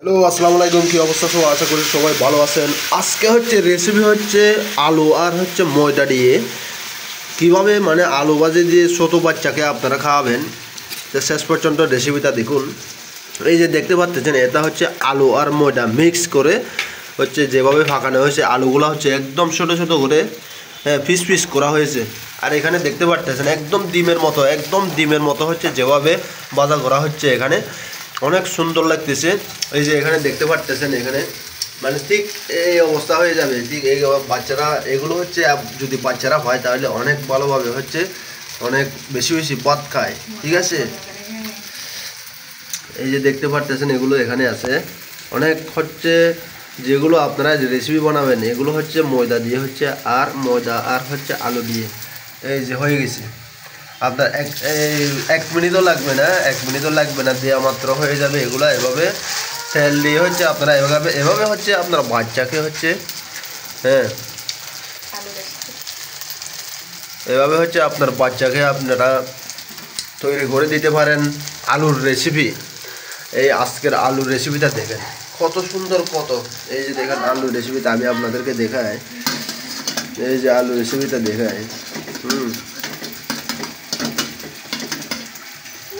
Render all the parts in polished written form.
Hello আসসালামু আলাইকুম, কি অবস্থা সব? আশা করি সবাই ভালো আছেন। আজকে রেসিপি আলু আর ময়দা দিয়ে কীভাবে আলু ভাজি দিয়ে ছোট বাচ্চাকে আপনারা খাওয়াবেন। তো শেষ পর্যন্ত রেসিপিটা দেখুন। এই যে দেখতে পাচ্ছেন, এটা আলু আর ময়দা মিক্স করে যেভাবে ফাঁকানো হয়েছে, আলুগুলো একদম ছোটো ছোটো করে পিস পিস করা হয়েছে। আর এখানে দেখতে পাচ্ছেন একদম ডিমের মতো যেভাবে ভাজা করা হচ্ছে, এখানে অনেক সুন্দর লাগতেছে। এই যে এখানে দেখতে পাচ্ছেন, এখানে ঠিক এই অবস্থা হয়ে যাবে। ঠিক এই বাচ্চারা এগুলো যদি বাচ্চারা হয় তাহলে অনেক ভালোভাবে অনেক বেশি বেশি ভাত খায়। ঠিক আছে, এই যে দেখতে পাচ্ছেন এগুলো এখানে আছে অনেক যেগুলো আপনারা রেসিপি বানাবেন, এগুলো ময়দা দিয়ে আর ময়দা আর আলু দিয়ে। এই যে হয়ে গেছে, আপনার এক মিনিটও লাগবে না, দেওয়া মাত্র হয়ে যাবে। এগুলো এভাবে তেল দিয়ে আপনারা এভাবে আপনার বাচ্চাকে হ্যাঁ এভাবে আপনার বাচ্চাকে আপনারা তৈরি করে দিতে পারেন আলুর রেসিপি। এই আজকের আলুর রেসিপিটা দেখেন কত সুন্দর, এই যে দেখেন আলুর রেসিপিটা আমি আপনাদেরকে দেখাই। এই যে আলুর রেসিপিটা দেখাই।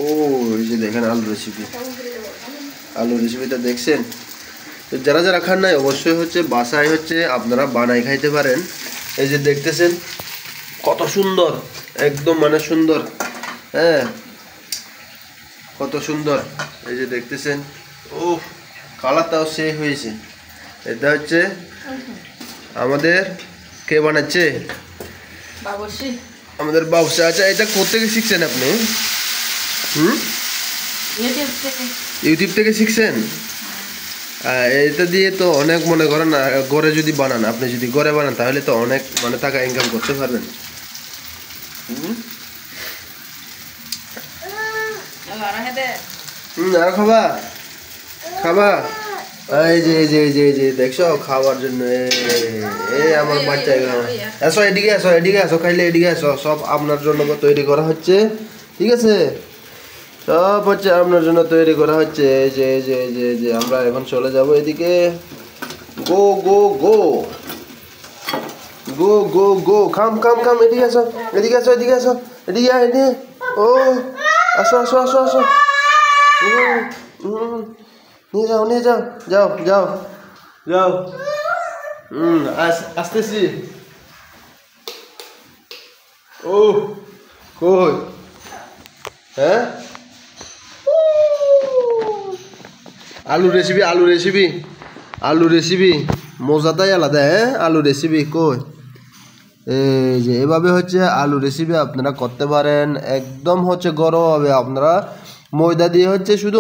ও এই যে দেখেন আলুর রেসিপিটা দেখছেন। তো যারা যারা খান নাই অবশ্যই বাসায় আপনারা বানাই খাইতে পারেন। এই যে দেখতেছেন কত সুন্দর, একদম সুন্দর, হ্যাঁ কত সুন্দর। এই যে দেখতেছেন, ও কালারটাও সেই হয়েছে। এটা আমাদের কে বানাচ্ছে? আমাদের বাবুসি। আচ্ছা, এটা কোত্থেকে শিখছেন আপনি? ইউটিউব থেকে শিখছেন? এটা দিয়ে তো অনেক মনে করেন ঘরে যদি বানান, আপনি যদি ঘরে বানান তাহলে তো অনেক টাকা ইনকাম করতে পারবেন। আর খাবা এই যে এই যে এই যে এই যে দেখছো খাওয়ার জন্য এই আমার বাচ্চা। এসো এদিকে আসো, খাইলে এদিকে আসো। সব আপনার জন্য তৈরি করা হচ্ছে। ঠিক আছে, সব আপনার জন্য তৈরি করা হচ্ছে। এই যে এই যে এই যে এই যে আমরা এখন চলে যাব এদিকে। গো গো গো গো গো গো খাম খাম খাম। এদিকে আসো এদিকে। ও আসো। নিয়ে যাও। আসতেছি। ও কই? হ্যাঁ, আলু রেসিপি মজাটাই আলাদা। হ্যাঁ, আলু রেসিপি কই? এই যে এভাবে আলু রেসিপি আপনারা করতে পারেন। একদম গরম হবে। আপনারা ময়দা দিয়ে শুধু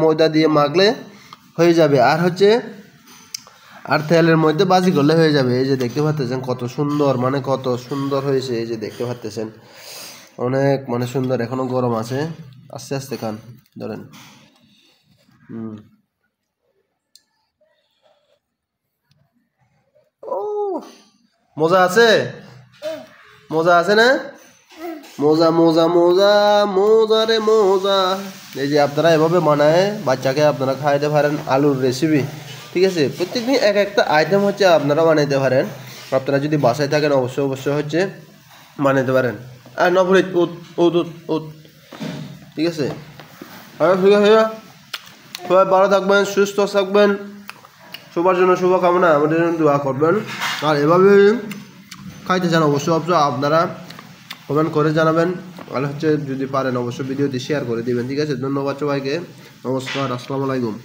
ময়দা দিয়ে মাখলে হয়ে যাবে। আর তেলের মধ্যে ভাজি করলে হয়ে যাবে। এই যে দেখতে পাচ্ছেন কত সুন্দর, কত সুন্দর হয়েছে। এই যে দেখতে পাচ্ছেন অনেক সুন্দর। এখনো গরম আছে, আস্তে আস্তে খান, ধরেন। ও মজা আছে না? মজা রে মজা। এই যে আপনারা এভাবে বানায় বাচ্চাকে আপনারা খাইতে পারেন আলুর রেসিপি। ঠিক আছে, প্রত্যেকদিন এক একটা আইটেম আপনারা বানাইতে পারেন। আপনারা যদি বাসায় থাকেন অবশ্যই বানাইতে পারেন। আর নবরিত উত ঠিক আছে। সবাই ভালো থাকবেন, সুস্থ থাকবেন, সবার জন্য শুভকামনা। আমাদের জন্য দোয়া করবেন। আর এভাবে খাইতে চান অবশ্যই আপনারা কমেন্ট করে জানাবেন। আর যদি পারেন অবশ্যই ভিডিওটি শেয়ার করে দিবেন। ঠিক আছে, ধন্যবাদ সবাইকে। নমস্কার, আসসালামু আলাইকুম।